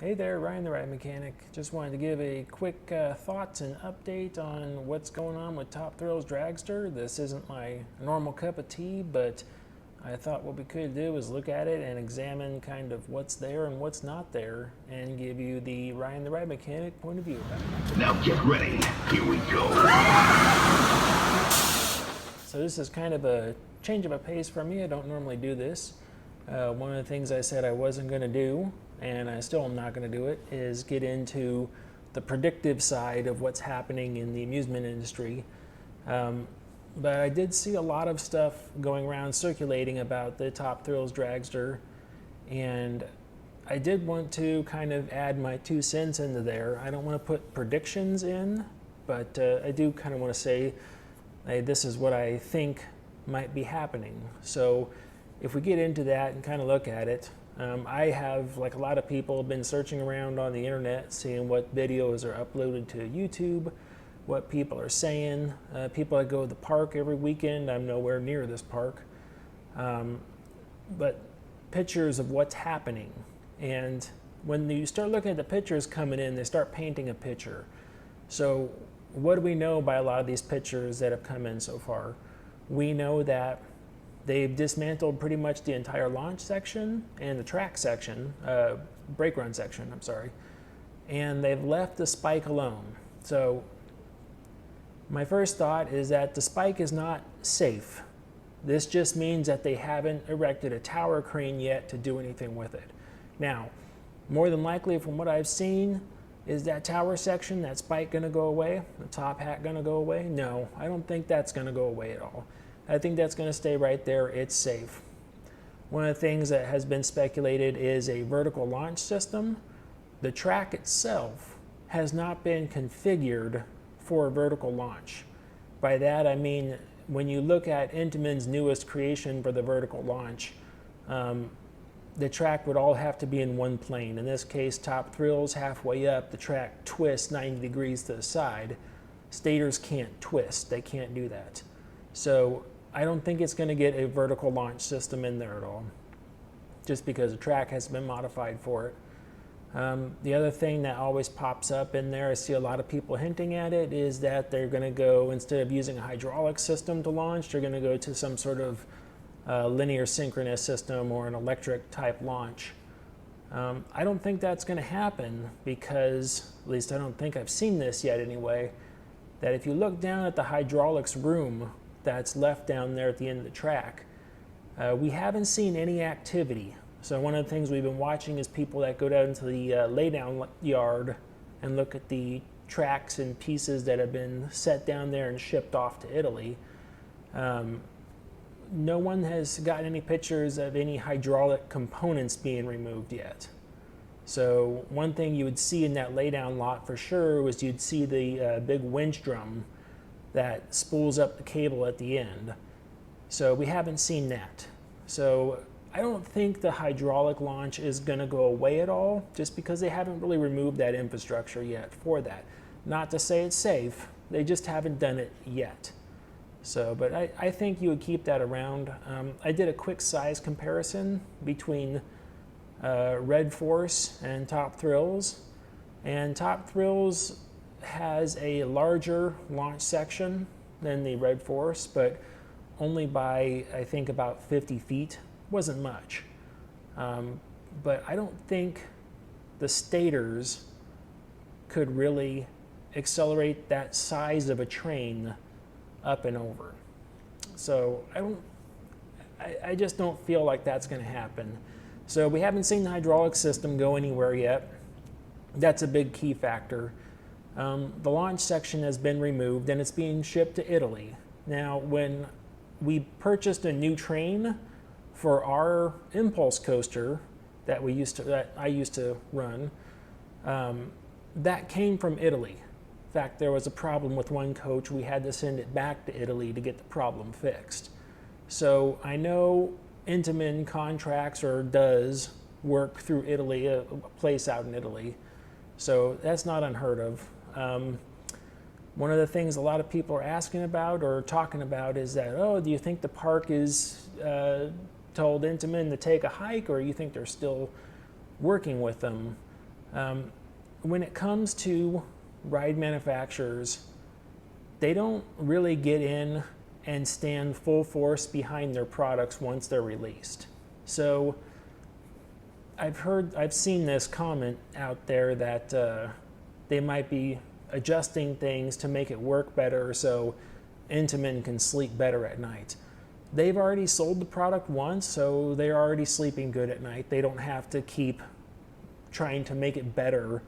Hey there, Ryan the Ride Mechanic. Just wanted to give a quick thoughts and update on what's going on with Top Thrills Dragster. This isn't my normal cup of tea, but I thought what we could do is look at it and examine kind of what's there and what's not there and give you the Ryan the Ride Mechanic point of view about it. Now get ready. Here we go. So this is kind of a change of a pace for me. I don't normally do this. One of the things I said I wasn't going to do, and I still am not going to do it, is get into the predictive side of what's happening in the amusement industry. But I did see a lot of stuff going around circulating about the Top Thrills Dragster, and I did want to kind of add my 2 cents into there. I don't want to put predictions in, but I do kind of want to say, hey, this is what I think might be happening. So if we get into that and kind of look at it, I have, like a lot of people, been searching around on the internet, seeing what videos are uploaded to YouTube, what people are saying. People that go to the park every weekend, I'm nowhere near this park, but pictures of what's happening. And when you start looking at the pictures coming in, they start painting a picture. So what do we know by a lot of these pictures that have come in so far? We know that they've dismantled pretty much the entire launch section and the track section, brake run section, I'm sorry, and they've left the spike alone. So my first thought is that the spike is not safe. This just means that they haven't erected a tower crane yet to do anything with it. Now, more than likely, from what I've seen, is that tower section, that spike going to go away? The top hat going to go away? No, I don't think that's going to go away at all. I think that's going to stay right there. It's safe. One of the things that has been speculated is a vertical launch system. The track itself has not been configured for a vertical launch. By that I mean, when you look at Intamin's newest creation for the vertical launch, the track would all have to be in one plane. In this case, Top Thrills, halfway up, the track twists 90 degrees to the side. Stators can't twist. They can't do that. So I don't think it's going to get a vertical launch system in there at all, just because the track has been modified for it. The other thing that always pops up in there, I see a lot of people hinting at it, is that they're going to go, instead of using a hydraulic system to launch, they're going to go to some sort of linear synchronous system or an electric type launch. I don't think that's going to happen because, at least I don't think I've seen this yet anyway, that if you look down at the hydraulics room that's left down there at the end of the track, we haven't seen any activity. So one of the things we've been watching is people that go down to the laydown yard and look at the tracks and pieces that have been set down there and shipped off to Italy. No one has gotten any pictures of any hydraulic components being removed yet. So one thing you would see in that laydown lot for sure was you'd see the big winch drum that spools up the cable at the end. So we haven't seen that. So I don't think the hydraulic launch is going to go away at all, just because they haven't really removed that infrastructure yet for that. Not to say it's safe, they just haven't done it yet. So, but I think you would keep that around. I did a quick size comparison between Red Force and Top Thrills, and Top Thrills has a larger launch section than the Red Force, but only by, I think, about 50 feet. Wasn't much. But I don't think the stators could really accelerate that size of a train up and over. So I just don't feel like that's going to happen. So we haven't seen the hydraulic system go anywhere yet. That's a big key factor. The launch section has been removed and it's being shipped to Italy. Now, when we purchased a new train for our impulse coaster that I used to run, that came from Italy. In fact, there was a problem with one coach. We had to send it back to Italy to get the problem fixed. So I know Intamin contracts or does work through Italy, a place out in Italy. So that's not unheard of. One of the things a lot of people are asking about or talking about is that, oh, do you think the park is told Intamin to take a hike, or you think they're still working with them? When it comes to ride manufacturers, they don't really get in and stand full force behind their products once they're released. So I've seen this comment out there that they might be adjusting things to make it work better so Intamin can sleep better at night. They've already sold the product once, so they're already sleeping good at night. They don't have to keep trying to make it better.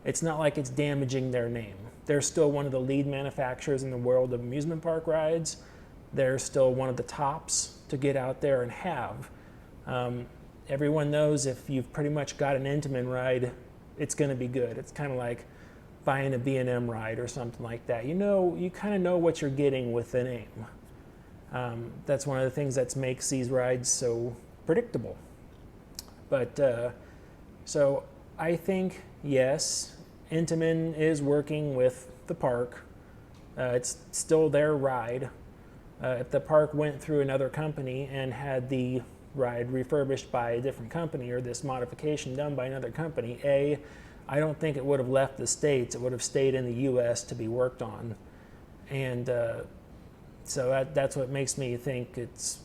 It's not like it's damaging their name. They're still one of the lead manufacturers in the world of amusement park rides. They're still one of the tops to get out there and have. Everyone knows if you've pretty much got an Intamin ride, it's going to be good. It's kind of like buying a B&M ride or something like that. You kind of know what you're getting with the name. That's one of the things that makes these rides so predictable. But so I think, yes, Intamin is working with the park. It's still their ride. If the park went through another company and had the ride refurbished by a different company or this modification done by another company, I don't think it would have left the States. It would have stayed in the U.S. to be worked on. And so that's what makes me think it's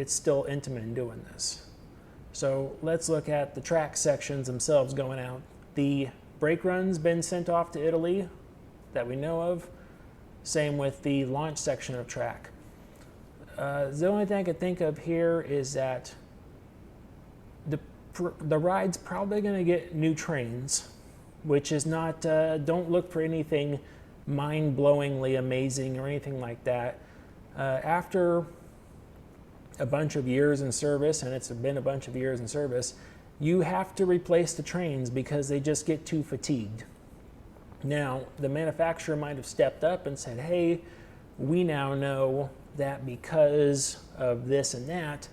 still Intamin doing this. So let's look at the track sections themselves going out. The brake run's been sent off to Italy that we know of. Same with the launch section of track. The only thing I could think of here is that the ride's probably going to get new trains, which is not, don't look for anything mind-blowingly amazing or anything like that. After a bunch of years in service, and it's been a bunch of years in service, you have to replace the trains because they just get too fatigued. Now, the manufacturer might have stepped up and said, hey, we now know that because of this and that,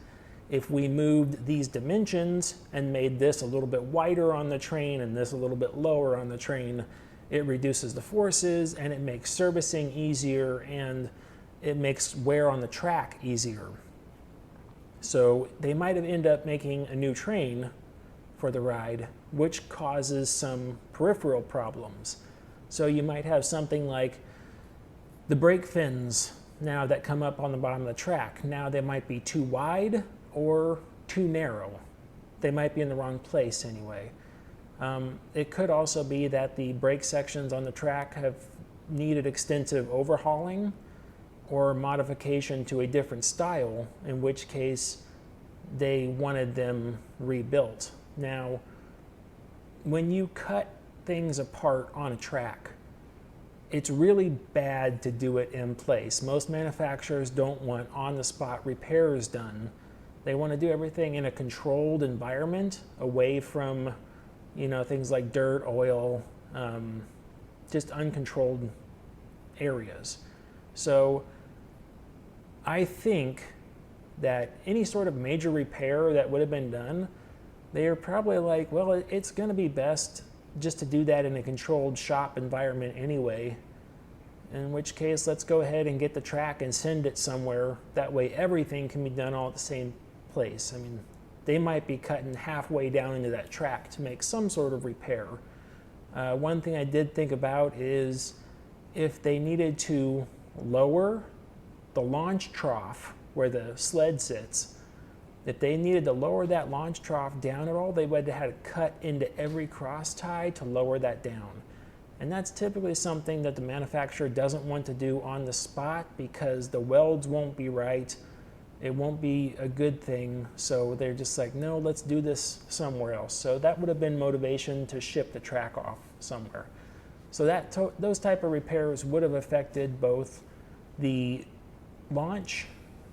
if we moved these dimensions and made this a little bit wider on the train and this a little bit lower on the train, it reduces the forces and it makes servicing easier and it makes wear on the track easier. So they might have ended up making a new train for the ride, which causes some peripheral problems. So you might have something like the brake fins now that come up on the bottom of the track. Now they might be too wide or too narrow. They might be in the wrong place anyway. It could also be that the brake sections on the track have needed extensive overhauling or modification to a different style, in which case they wanted them rebuilt. Now, when you cut things apart on a track, it's really bad to do it in place. Most manufacturers don't want on-the-spot repairs done. They want to do everything in a controlled environment, away from, things like dirt, oil, just uncontrolled areas. So I think that any sort of major repair that would have been done, they are probably like, well, it's going to be best just to do that in a controlled shop environment anyway, in which case let's go ahead and get the track and send it somewhere. That way everything can be done all at the same place. I mean, they might be cutting halfway down into that track to make some sort of repair. One thing I did think about is if they needed to lower the launch trough where the sled sits, if they needed to lower that launch trough down at all, they would have had to cut into every cross tie to lower that down. And that's typically something that the manufacturer doesn't want to do on the spot because the welds won't be right. It won't be a good thing. So they're just like, no, let's do this somewhere else. So that would have been motivation to ship the track off somewhere. So those type of repairs would have affected both the launch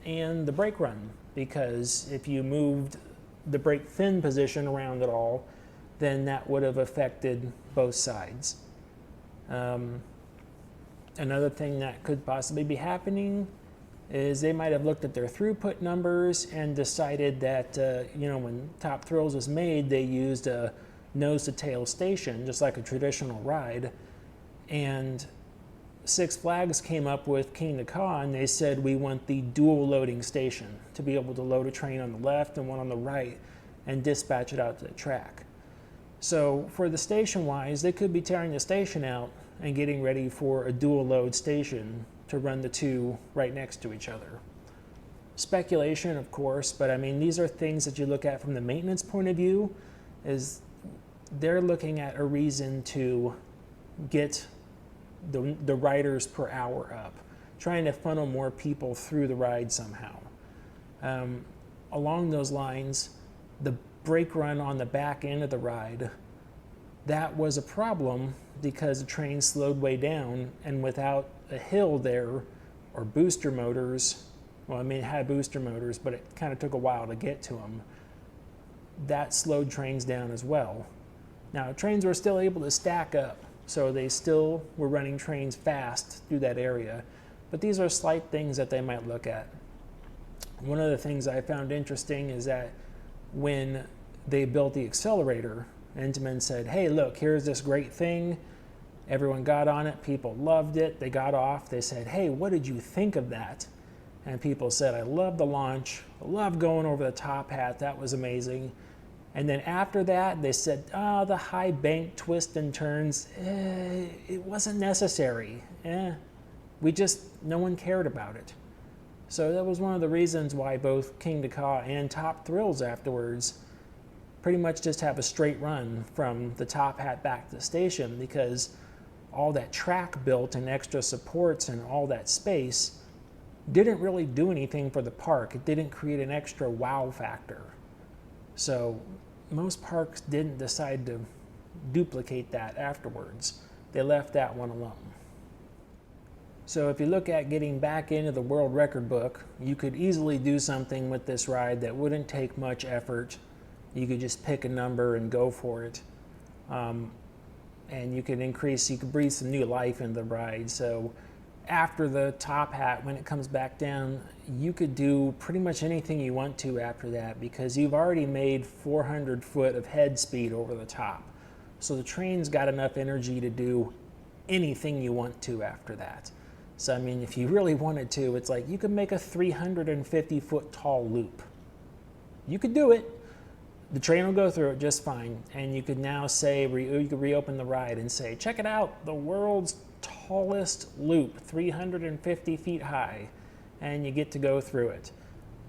and the brake run, because if you moved the brake fin position around at all, then that would have affected both sides. Another thing that could possibly be happening is they might have looked at their throughput numbers and decided that, when Top Thrills was made, they used a nose-to-tail station, just like a traditional ride. And Six Flags came up with King to Ka, and they said, we want the dual loading station to be able to load a train on the left and one on the right and dispatch it out to the track. So for the station wise, they could be tearing the station out and getting ready for a dual load station to run the two right next to each other. Speculation, of course, but I mean, these are things that you look at from the maintenance point of view, is they're looking at a reason to get the riders per hour up, trying to funnel more people through the ride somehow. Along those lines, the brake run on the back end of the ride, that was a problem because the train slowed way down, and without a hill there or booster motors, well, I mean, it had booster motors, but it kind of took a while to get to them. That slowed trains down as well. Now, trains were still able to stack up, so they still were running trains fast through that area. But these are slight things that they might look at. One of the things I found interesting is that when they built the accelerator, Intamin said, hey, look, here's this great thing. Everyone got on it. People loved it. They got off. They said, hey, what did you think of that? And people said, I loved the launch. I loved going over the top hat. That was amazing. And then after that, they said, oh, the high bank twists and turns, it wasn't necessary. No one cared about it. So that was one of the reasons why both Kingda Ka and Top Thrills afterwards pretty much just have a straight run from the top hat back to the station, because all that track built and extra supports and all that space didn't really do anything for the park. It didn't create an extra wow factor. So most parks didn't decide to duplicate that afterwards. They left that one alone. So if you look at getting back into the world record book, you could easily do something with this ride that wouldn't take much effort. You could just pick a number and go for it. And you could breathe some new life into the ride. So after the top hat, when it comes back down, you could do pretty much anything you want to after that, because you've already made 400 foot of head speed over the top. So the train's got enough energy to do anything you want to after that. So I mean, if you really wanted to, it's like you could make a 350 foot tall loop. You could do it. The train will go through it just fine. And you could now say, you could reopen the ride and say, check it out, the world's tallest loop, 350 feet high, and you get to go through it.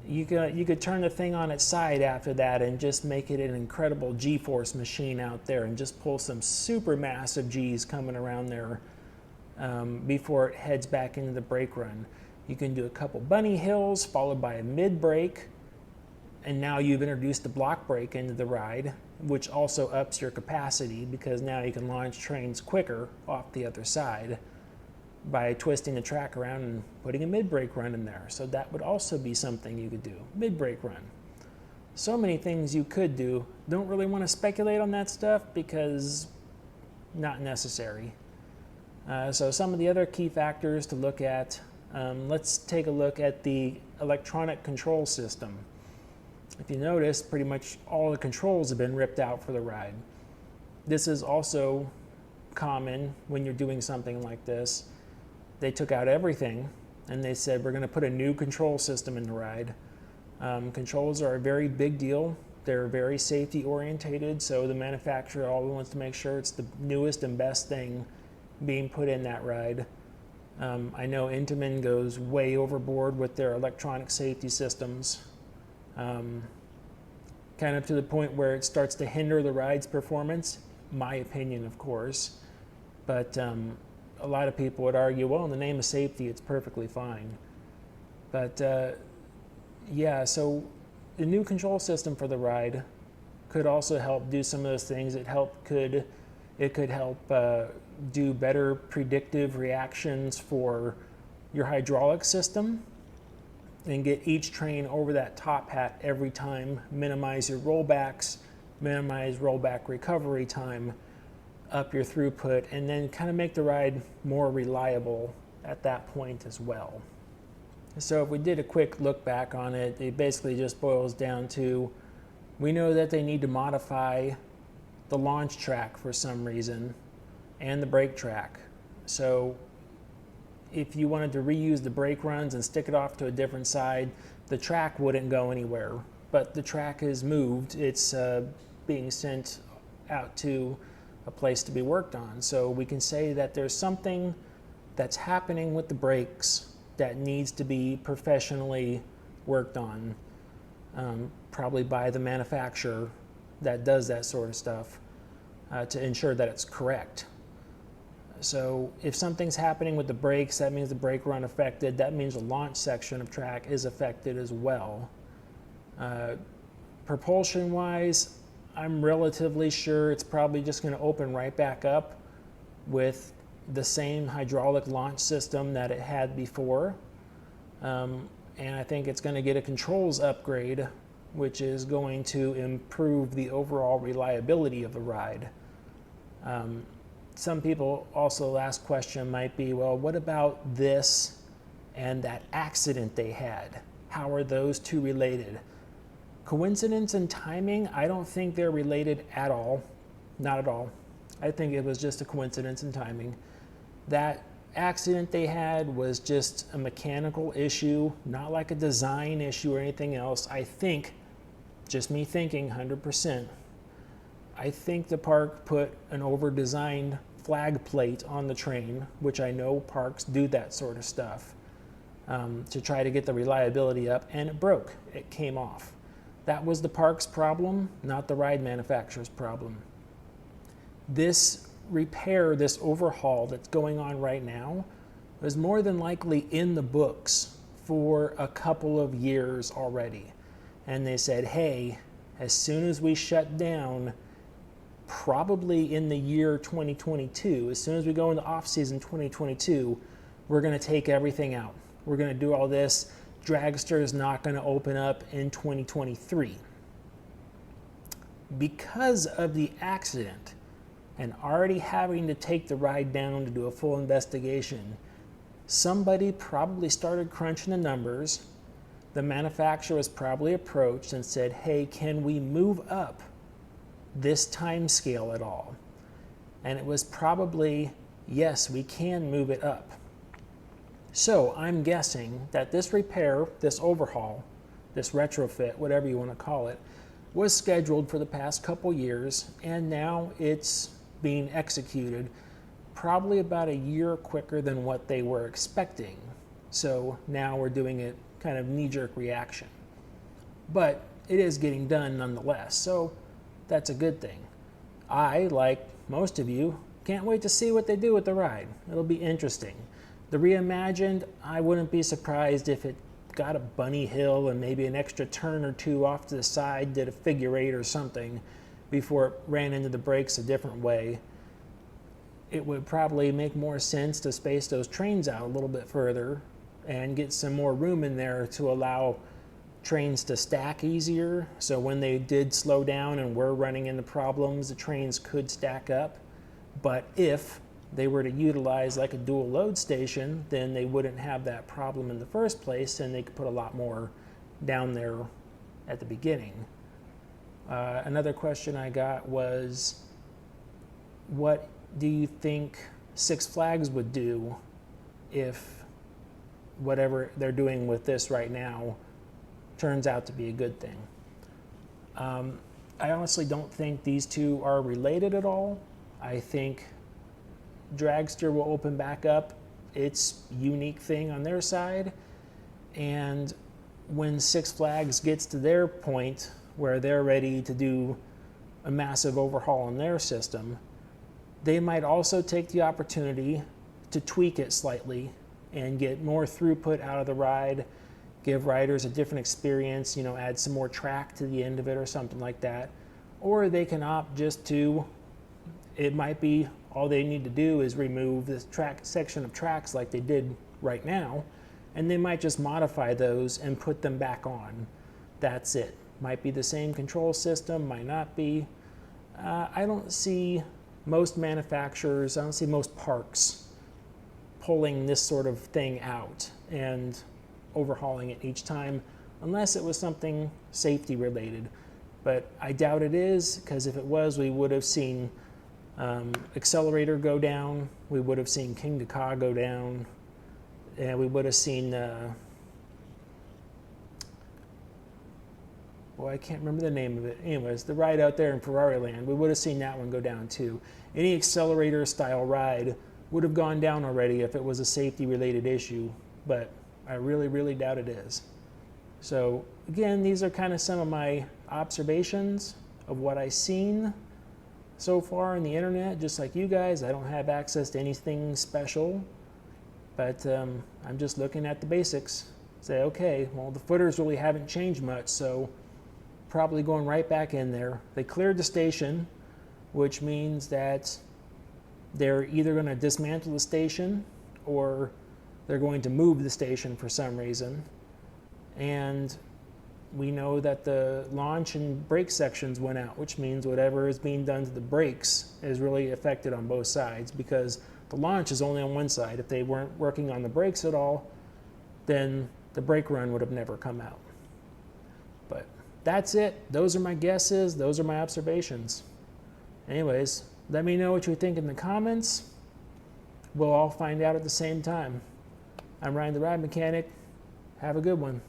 You could turn the thing on its side after that and just make it an incredible G-force machine out there and just pull some super massive G's coming around there before it heads back into the brake run. You can do a couple bunny hills followed by a mid-brake, and now you've introduced the block brake into the ride, which also ups your capacity, because now you can launch trains quicker off the other side by twisting the track around and putting a mid-brake run in there. So that would also be something you could do, mid-brake run. So many things you could do. Don't really want to speculate on that stuff because not necessary. So some of the other key factors to look at, let's take a look at the electronic control system. If you notice, pretty much all the controls have been ripped out for the ride. This is also common when you're doing something like this. They took out everything and they said, we're going to put a new control system in the ride. Controls are a very big deal. They're very safety orientated, so the manufacturer always wants to make sure it's the newest and best thing being put in that ride. I know Intamin goes way overboard with their electronic safety systems. Kind of to the point where it starts to hinder the ride's performance, my opinion, of course. But a lot of people would argue, well, in the name of safety, it's perfectly fine. But yeah, so the new control system for the ride could also help do some of those things. It could help do better predictive reactions for your hydraulic system, and get each train over that top hat every time, minimize your rollbacks, minimize rollback recovery time, up your throughput, and then kind of make the ride more reliable at that point as well. So if we did a quick look back on it, it basically just boils down to, we know that they need to modify the launch track for some reason and the brake track. So if you wanted to reuse the brake runs and stick it off to a different side, the track wouldn't go anywhere. But the track is moved. It's being sent out to a place to be worked on. So we can say that there's something that's happening with the brakes that needs to be professionally worked on, probably by the manufacturer that does that sort of stuff, to ensure that it's correct. So if something's happening with the brakes, that means the brake run affected. That means the launch section of track is affected as well. Propulsion-wise, I'm relatively sure it's probably just going to open right back up with the same hydraulic launch system that it had before. And I think it's going to get a controls upgrade, which is going to improve the overall reliability of the ride. Some people also, last question might be, well, what about this and that accident they had? How are those two related? Coincidence and timing, I don't think they're related at all. Not at all. I think it was just a coincidence in timing. That accident they had was just a mechanical issue, not like a design issue or anything else. I think, just me thinking 100%, I think the park put an over-designed flag plate on the train, which I know parks do that sort of stuff, to try to get the reliability up, and it broke. It came off. That was the park's problem, not the ride manufacturer's problem. This repair, this overhaul that's going on right now, was more than likely in the books for a couple of years already. And they said, hey, as soon as we shut down, probably in the year 2022, as soon as we go into off-season 2022, we're going to take everything out. We're going to do all this. Dragster is not going to open up in 2023. Because of the accident and already having to take the ride down to do a full investigation, somebody probably started crunching the numbers. The manufacturer was probably approached and said, hey, can we move up this time scale at all? And it was probably, yes, we can move it up. So I'm guessing that this repair, this overhaul, this retrofit, whatever you want to call it, was scheduled for the past couple years, and now it's being executed probably about a year quicker than what they were expecting. So now we're doing it kind of knee-jerk reaction. But it is getting done nonetheless, so that's a good thing. I, like most of you, can't wait to see what they do with the ride. It'll be interesting. The Reimagined, I wouldn't be surprised if it got a bunny hill and maybe an extra turn or two off to the side, did a figure eight or something before it ran into the brakes a different way. It would probably make more sense to space those trains out a little bit further and get some more room in there to allow trains to stack easier. So when they did slow down and were running into problems, the trains could stack up. But if they were to utilize like a dual load station, then they wouldn't have that problem in the first place, and they could put a lot more down there at the beginning. Another question I got was, what do you think Six Flags would do if whatever they're doing with this right now turns out to be a good thing? I honestly don't think these two are related at all. I think Dragster will open back up its unique thing on their side, and when Six Flags gets to their point where they're ready to do a massive overhaul on their system, they might also take the opportunity to tweak it slightly and get more throughput out of the ride, give riders a different experience, add some more track to the end of it or something like that. Or they can opt just to, it might be all they need to do is remove this section of tracks like they did right now, and they might just modify those and put them back on. That's it. Might be the same control system, might not be. I don't see most manufacturers, I don't see most parks pulling this sort of thing out and overhauling it each time, unless it was something safety related. But I doubt it is, because if it was, we would have seen Accelerator go down, we would have seen Kingda Ka go down, and we would have seen oh, I can't remember the name of it. Anyways, the ride out there in Ferrari Land, we would have seen that one go down too. Any accelerator style ride would have gone down already if it was a safety related issue, but I really, really doubt it is. So again, these are kind of some of my observations of what I've seen so far on the internet. Just like you guys, I don't have access to anything special, but I'm just looking at the basics. Say, okay, well, the footers really haven't changed much, so probably going right back in there. They cleared the station, which means that they're either going to dismantle the station or they're going to move the station for some reason. And we know that the launch and brake sections went out, which means whatever is being done to the brakes is really affected on both sides, because the launch is only on one side. If they weren't working on the brakes at all, then the brake run would have never come out. But that's it. Those are my guesses. Those are my observations. Anyways, let me know what you think in the comments. We'll all find out at the same time. I'm Ryan the Ride Mechanic. Have a good one.